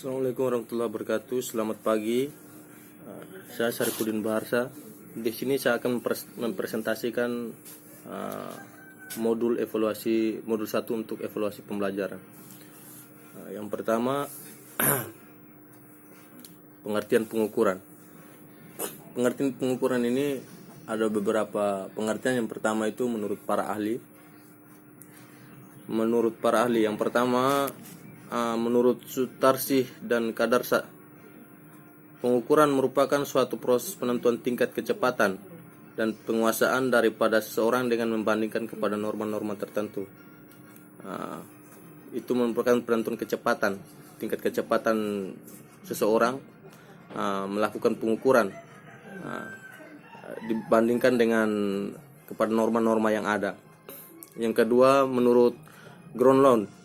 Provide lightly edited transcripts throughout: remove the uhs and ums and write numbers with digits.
Assalamualaikum warahmatullahi wabarakatuh. Selamat pagi. Saya Saripudin Baharsa. Di sini saya akan mempresentasikan modul 1 untuk evaluasi pembelajaran. Yang pertama, pengertian pengukuran. Pengertian pengukuran ini ada beberapa pengertian. Yang pertama itu menurut para ahli. Menurut para ahli, yang pertama menurut Sutarsih dan Kadarsa, pengukuran merupakan suatu proses penentuan tingkat kecepatan dan penguasaan daripada seseorang dengan membandingkan kepada norma-norma tertentu. Itu merupakan penentuan kecepatan, tingkat kecepatan seseorang melakukan pengukuran dibandingkan dengan kepada norma-norma yang ada. Yang kedua, menurut Gronlund,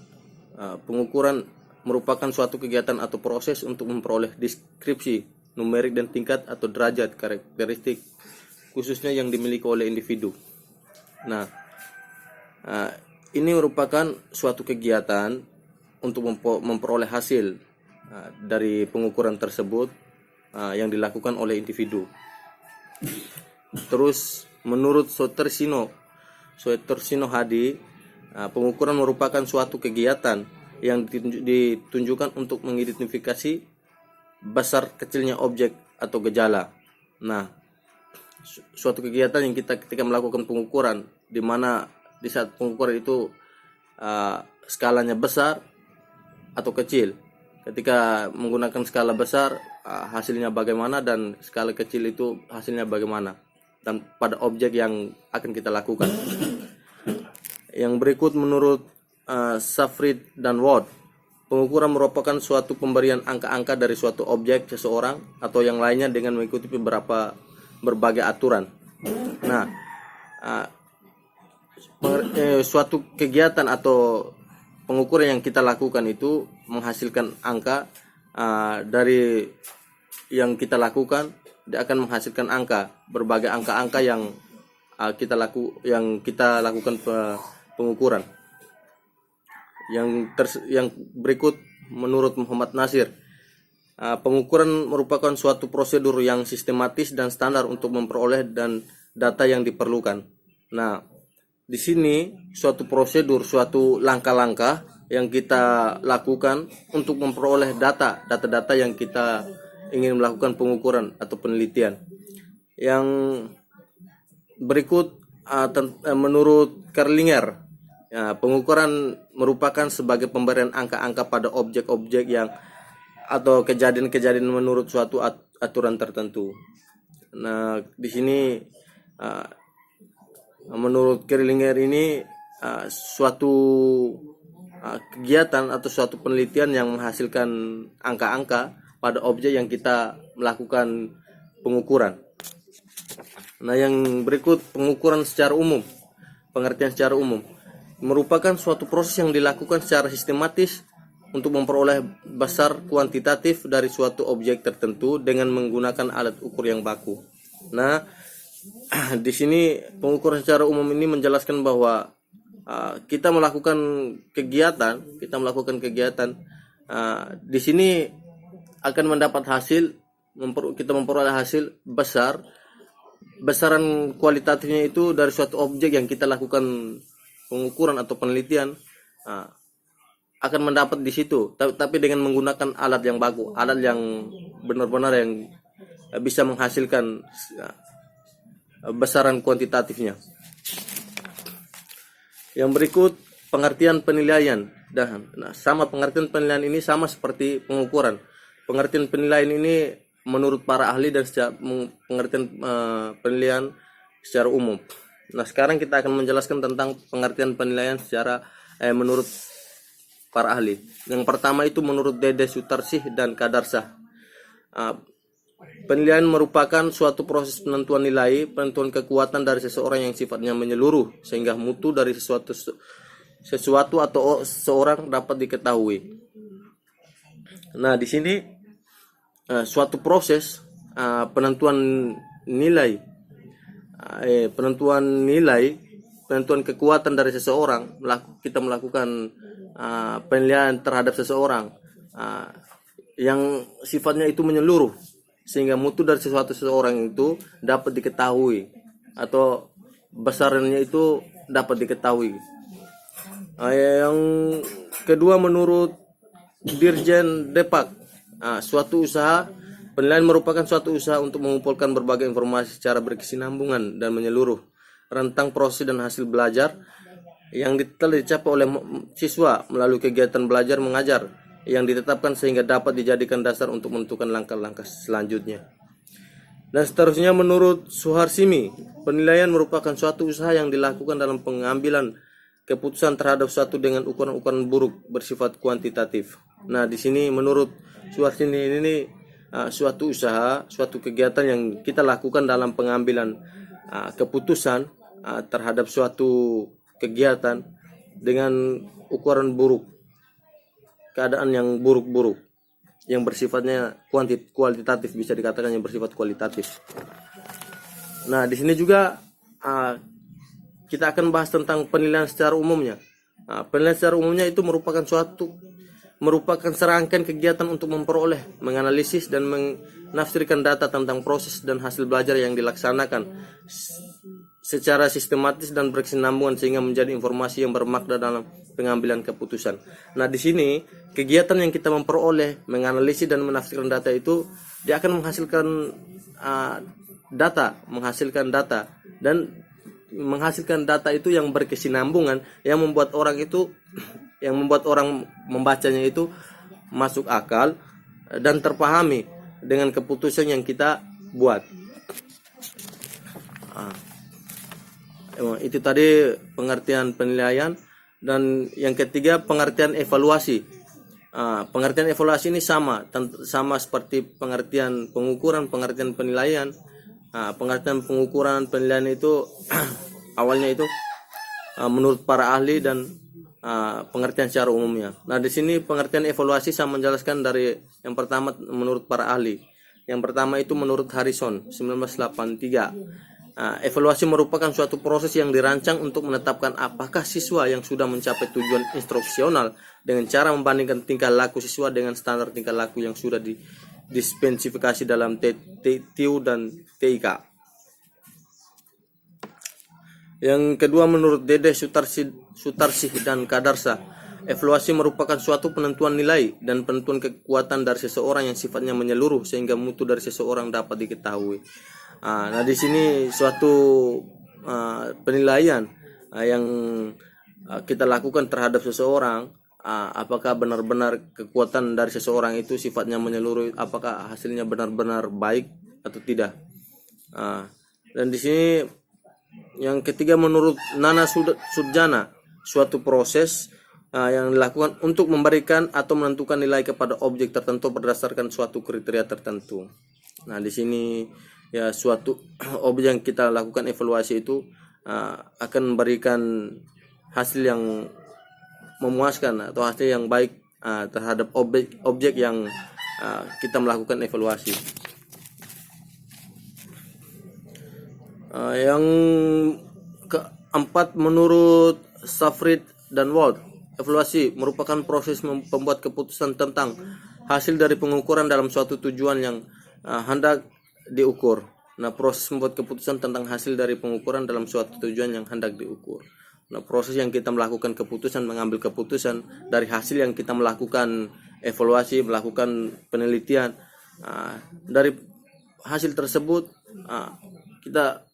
pengukuran merupakan suatu kegiatan atau proses untuk memperoleh deskripsi numerik dan tingkat atau derajat karakteristik khususnya yang dimiliki oleh individu. Nah, ini merupakan suatu kegiatan untuk memperoleh hasil dari pengukuran tersebut yang dilakukan oleh individu. Terus, menurut Soetersino Hadi, pengukuran merupakan suatu kegiatan yang ditunjukkan untuk mengidentifikasi besar kecilnya objek atau gejala. Nah, suatu kegiatan yang kita ketika melakukan pengukuran, di mana di saat pengukuran itu skalanya besar atau kecil. Ketika menggunakan skala besar, hasilnya bagaimana, dan skala kecil itu hasilnya bagaimana, dan pada objek yang akan kita lakukan. Yang berikut menurut Safrid dan Ward, pengukuran merupakan suatu pemberian angka-angka dari suatu objek, seseorang, atau yang lainnya dengan mengikuti berbagai aturan. Nah, suatu kegiatan atau pengukuran yang kita lakukan itu menghasilkan angka. Dari yang kita lakukan, dia akan menghasilkan angka, berbagai angka-angka yang kita lakukan pengukuran. Yang berikut menurut Muhammad Nasir, pengukuran merupakan suatu prosedur yang sistematis dan standar untuk memperoleh dan data yang diperlukan. Nah, di sini suatu prosedur, suatu langkah-langkah yang kita lakukan untuk memperoleh data-data yang kita ingin melakukan pengukuran atau penelitian. Yang berikut menurut Kerlinger, pengukuran merupakan sebagai pemberian angka-angka pada objek-objek yang atau kejadian-kejadian menurut suatu aturan tertentu. Nah, di sini menurut Kerlinger ini suatu kegiatan atau suatu penelitian yang menghasilkan angka-angka pada objek yang kita melakukan pengukuran. Nah, yang berikut pengukuran secara umum. Pengertian secara umum merupakan suatu proses yang dilakukan secara sistematis untuk memperoleh besar kuantitatif dari suatu objek tertentu dengan menggunakan alat ukur yang baku. Nah, di sini pengukuran secara umum ini menjelaskan bahwa kita melakukan kegiatan, di sini akan mendapat hasil, kita memperoleh hasil besar. Besaran kualitatifnya itu dari suatu objek yang kita lakukan pengukuran atau penelitian akan mendapat di situ, tapi dengan menggunakan alat yang baku, alat yang benar-benar yang bisa menghasilkan besaran kuantitatifnya. Yang berikut pengertian penilaian. Sama pengertian penilaian ini sama seperti pengukuran. Pengertian penilaian ini menurut para ahli dan pengertian penilaian secara umum. Nah, sekarang kita akan menjelaskan tentang pengertian penilaian secara menurut para ahli. Yang pertama itu menurut Dede Sutarsih dan Kadarsa. Penilaian merupakan suatu proses penentuan nilai, penentuan kekuatan dari seseorang yang sifatnya menyeluruh sehingga mutu dari sesuatu atau seseorang dapat diketahui. Nah, di sini suatu proses penentuan nilai, penentuan kekuatan dari seseorang. Kita melakukan penilaian terhadap seseorang. yang sifatnya itu menyeluruh sehingga mutu dari sesuatu seseorang itu dapat diketahui atau besarnya itu dapat diketahui. Yang kedua menurut Dirjen Depak, suatu usaha penilaian merupakan suatu usaha untuk mengumpulkan berbagai informasi secara berkesinambungan dan menyeluruh rentang proses dan hasil belajar yang telah dicapai oleh siswa melalui kegiatan belajar mengajar yang ditetapkan sehingga dapat dijadikan dasar untuk menentukan langkah-langkah selanjutnya. Dan seterusnya menurut Suharsimi, penilaian merupakan suatu usaha yang dilakukan dalam pengambilan keputusan terhadap suatu dengan ukuran-ukuran buruk bersifat kuantitatif. Nah, di sini menurut Suharsimi ini suatu usaha, suatu kegiatan yang kita lakukan dalam pengambilan keputusan terhadap suatu kegiatan dengan ukuran buruk, keadaan yang buruk-buruk, yang bersifatnya kualitatif, bisa dikatakan yang bersifat kualitatif. Nah, di sini juga kita akan bahas tentang penilaian secara umumnya. Penilaian secara umumnya itu merupakan serangkaian kegiatan untuk memperoleh, menganalisis dan menafsirkan data tentang proses dan hasil belajar yang dilaksanakan secara sistematis dan berkesinambungan sehingga menjadi informasi yang bermakna dalam pengambilan keputusan. Nah, di sini kegiatan yang kita memperoleh, menganalisis dan menafsirkan data itu dia akan menghasilkan data dan menghasilkan data itu yang berkesinambungan yang membuat orang membacanya itu masuk akal dan terpahami dengan keputusan yang kita buat. Itu tadi pengertian penilaian. Dan yang ketiga pengertian evaluasi. Pengertian evaluasi ini sama seperti pengertian pengukuran, pengertian penilaian. Pengertian pengukuran penilaian itu awalnya itu menurut para ahli dan pengertian secara umumnya. Nah, di sini pengertian evaluasi saya menjelaskan dari yang pertama menurut para ahli. Yang pertama itu menurut Harrison 1983. Evaluasi merupakan suatu proses yang dirancang untuk menetapkan apakah siswa yang sudah mencapai tujuan instruksional dengan cara membandingkan tingkah laku siswa dengan standar tingkah laku yang sudah dispesifikasi dalam TIU dan TIK. Yang kedua menurut Dede Sutarsih dan Kadarsa, evaluasi merupakan suatu penentuan nilai dan penentuan kekuatan dari seseorang yang sifatnya menyeluruh sehingga mutu dari seseorang dapat diketahui. Nah, di sini suatu penilaian yang kita lakukan terhadap seseorang, apakah benar-benar kekuatan dari seseorang itu sifatnya menyeluruh, apakah hasilnya benar-benar baik atau tidak. Dan di sini yang ketiga menurut Nana Sudjana, suatu proses yang dilakukan untuk memberikan atau menentukan nilai kepada objek tertentu berdasarkan suatu kriteria tertentu. Nah, di sini ya suatu objek yang kita lakukan evaluasi itu akan memberikan hasil yang memuaskan atau hasil yang baik terhadap objek yang kita melakukan evaluasi. Yang keempat menurut Safrid dan Wald, evaluasi merupakan proses membuat keputusan tentang hasil dari pengukuran dalam suatu tujuan yang hendak diukur. Nah, proses membuat keputusan tentang hasil dari pengukuran dalam suatu tujuan yang hendak diukur. Nah, proses yang kita melakukan keputusan, mengambil keputusan dari hasil yang kita melakukan evaluasi, melakukan penelitian. Dari hasil tersebut kita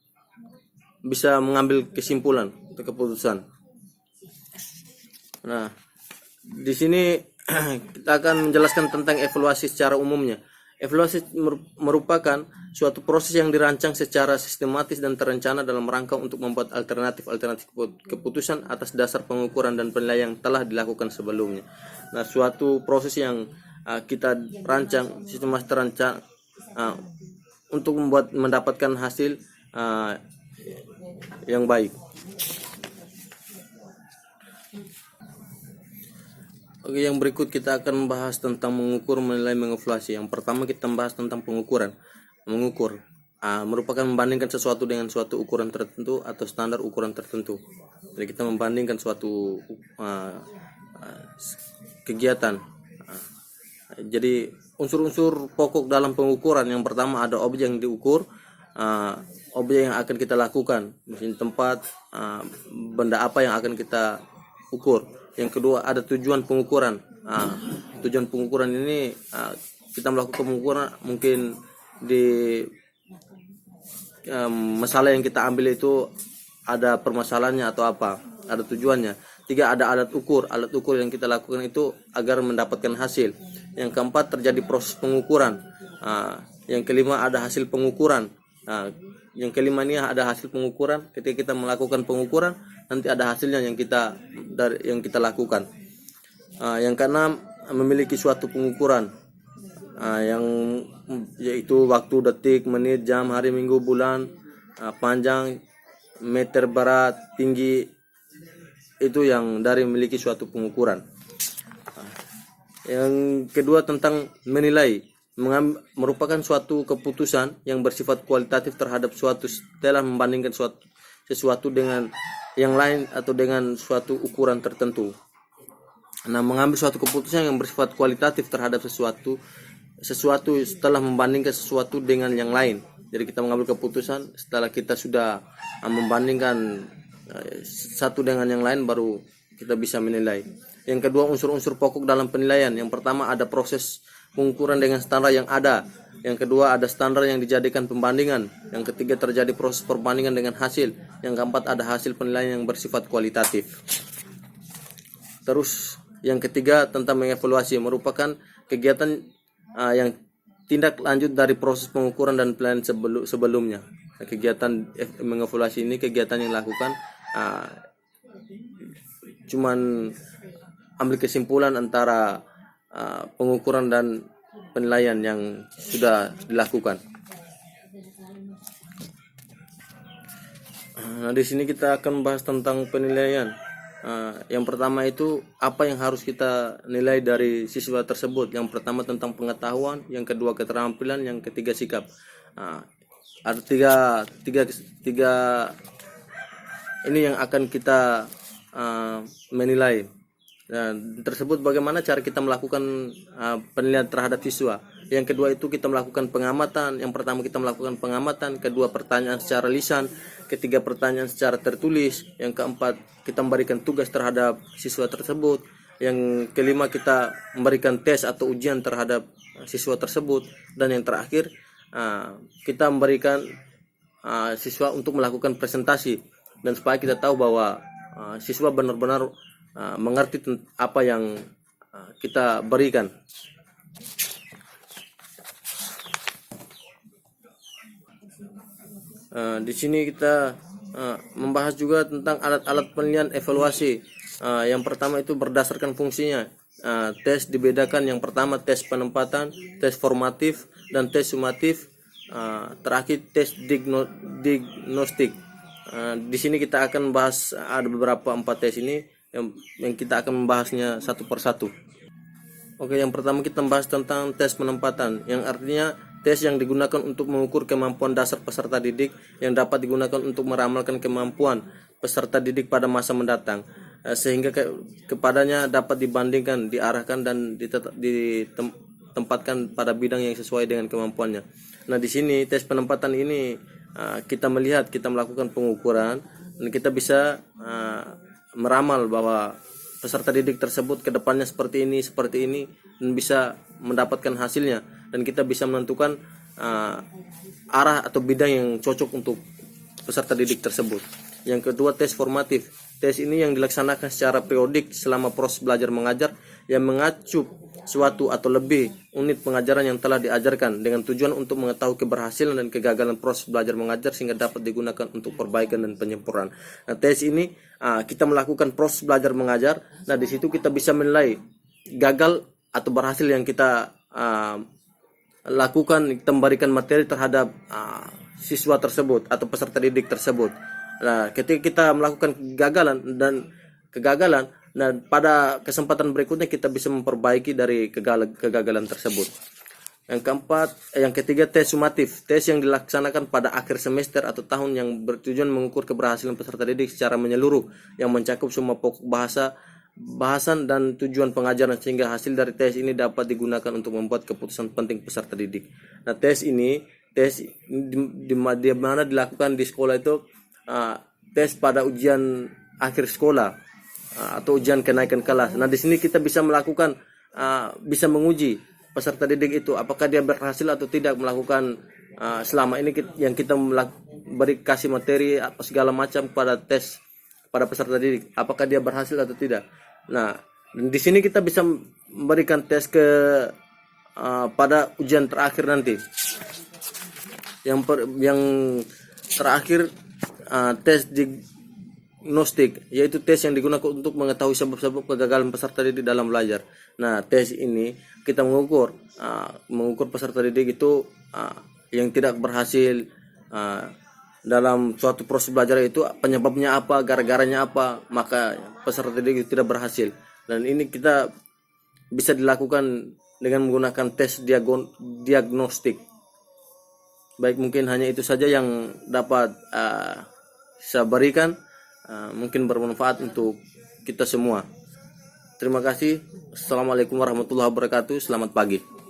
bisa mengambil kesimpulan atau keputusan. Nah, di sini kita akan menjelaskan tentang evaluasi secara umumnya. Evaluasi merupakan suatu proses yang dirancang secara sistematis dan terencana dalam rangka untuk membuat alternatif keputusan atas dasar pengukuran dan penilaian yang telah dilakukan sebelumnya. Nah, suatu proses yang kita rancang sistematis terancang untuk mendapatkan hasil yang baik. Oke, yang berikut kita akan membahas tentang mengukur, menilai, mengevaluasi. Yang pertama kita membahas tentang pengukuran. Mengukur merupakan membandingkan sesuatu dengan suatu ukuran tertentu atau standar ukuran tertentu. Jadi kita membandingkan suatu kegiatan. Jadi unsur-unsur pokok dalam pengukuran. Yang pertama ada objek yang diukur, objek yang akan kita lakukan, misalnya tempat, benda apa yang akan kita ukur. Yang kedua ada tujuan pengukuran. Tujuan pengukuran ini kita melakukan pengukuran mungkin di masalah yang kita ambil itu ada permasalahannya atau apa, ada tujuannya. Tiga, ada alat ukur. Alat ukur yang kita lakukan itu agar mendapatkan hasil. Yang keempat, terjadi proses pengukuran. Yang kelima, ada hasil pengukuran. Yang kelima ini ada hasil pengukuran. Ketika kita melakukan pengukuran, nanti ada hasilnya yang kita lakukan. Yang keenam, memiliki suatu pengukuran, yang yaitu waktu, detik, menit, jam, hari, minggu, bulan, panjang, meter, berat, tinggi. Itu yang dari memiliki suatu pengukuran. Yang kedua tentang menilai, merupakan suatu keputusan yang bersifat kualitatif terhadap suatu setelah membandingkan sesuatu dengan yang lain atau dengan suatu ukuran tertentu. Nah, mengambil suatu keputusan yang bersifat kualitatif terhadap sesuatu setelah membandingkan sesuatu dengan yang lain. Jadi kita mengambil keputusan setelah kita sudah membandingkan satu dengan yang lain, baru kita bisa menilai. Yang kedua, unsur-unsur pokok dalam penilaian. Yang pertama ada proses pengukuran dengan standar yang ada. Yang kedua ada standar yang dijadikan pembandingan. Yang ketiga terjadi proses perbandingan dengan hasil. Yang keempat ada hasil penilaian yang bersifat kualitatif. Terus yang ketiga tentang mengevaluasi, merupakan kegiatan yang tindak lanjut dari proses pengukuran dan penilaian sebelumnya. Kegiatan mengevaluasi ini kegiatan yang dilakukan cuman ambil kesimpulan antara pengukuran dan penilaian yang sudah dilakukan. Nah, di sini kita akan bahas tentang penilaian. Yang pertama itu apa yang harus kita nilai dari siswa tersebut. Yang pertama tentang pengetahuan, yang kedua keterampilan, yang ketiga sikap. Ada tiga ini yang akan kita menilai. Tersebut bagaimana cara kita melakukan penilaian terhadap siswa. Yang kedua itu kita melakukan pengamatan. Yang pertama kita melakukan pengamatan, kedua pertanyaan secara lisan, ketiga pertanyaan secara tertulis, yang keempat kita memberikan tugas terhadap siswa tersebut, yang kelima kita memberikan tes atau ujian terhadap siswa tersebut, dan yang terakhir kita memberikan siswa untuk melakukan presentasi, dan supaya kita tahu bahwa siswa benar-benar mengerti apa yang kita berikan. Di sini kita membahas juga tentang alat-alat penilaian evaluasi. Yang pertama itu berdasarkan fungsinya. Tes dibedakan, yang pertama tes penempatan, tes formatif, dan tes sumatif. Terakhir tes diagnostik. Di sini kita akan bahas ada beberapa 4 tes ini yang kita akan membahasnya satu persatu. Oke, yang pertama kita membahas tentang tes penempatan, yang artinya tes yang digunakan untuk mengukur kemampuan dasar peserta didik yang dapat digunakan untuk meramalkan kemampuan peserta didik pada masa mendatang, sehingga kepadanya dapat dibandingkan, diarahkan, dan ditempatkan pada bidang yang sesuai dengan kemampuannya. Nah, di sini tes penempatan ini kita melakukan pengukuran, dan kita bisa meramal bahwa peserta didik tersebut ke depannya seperti ini, dan bisa mendapatkan hasilnya, dan kita bisa menentukan arah atau bidang yang cocok untuk peserta didik tersebut. Yang kedua tes formatif. Tes ini yang dilaksanakan secara periodik selama proses belajar mengajar, yang mengacu suatu atau lebih unit pengajaran yang telah diajarkan, dengan tujuan untuk mengetahui keberhasilan dan kegagalan proses belajar mengajar sehingga dapat digunakan untuk perbaikan dan penyempurnaan. Nah, tes ini kita melakukan proses belajar mengajar. Nah, di situ kita bisa menilai gagal atau berhasil yang kita lakukan, kita memberikan materi terhadap siswa tersebut atau peserta didik tersebut. Nah, ketika kita melakukan kegagalan, dan pada kesempatan berikutnya kita bisa memperbaiki dari kegagalan tersebut. Yang ketiga tes sumatif. Tes yang dilaksanakan pada akhir semester atau tahun, yang bertujuan mengukur keberhasilan peserta didik secara menyeluruh, yang mencakup semua pokok bahasa bahasan dan tujuan pengajaran sehingga hasil dari tes ini dapat digunakan untuk membuat keputusan penting peserta didik. Nah, tes di mana dilakukan di sekolah itu tes pada ujian akhir sekolah atau ujian kenaikan kelas. Nah, di sini kita bisa melakukan bisa menguji peserta didik itu apakah dia berhasil atau tidak melakukan selama ini yang kita beri kasih materi apa segala macam pada tes pada peserta didik, apakah dia berhasil atau tidak. Nah, di sini kita bisa memberikan tes pada ujian terakhir nanti. Yang terakhir tes diagnostik, yaitu tes yang digunakan untuk mengetahui sebab-sebab kegagalan peserta didik dalam belajar. Nah, tes ini kita mengukur peserta didik itu yang tidak berhasil dalam suatu proses belajar itu penyebabnya apa, gara-garanya apa, maka peserta didik itu tidak berhasil. Dan ini kita bisa dilakukan dengan menggunakan tes diagnostik. Baik, mungkin hanya itu saja yang dapat saya berikan, mungkin bermanfaat untuk kita semua. Terima kasih. Assalamualaikum warahmatullahi wabarakatuh. Selamat pagi.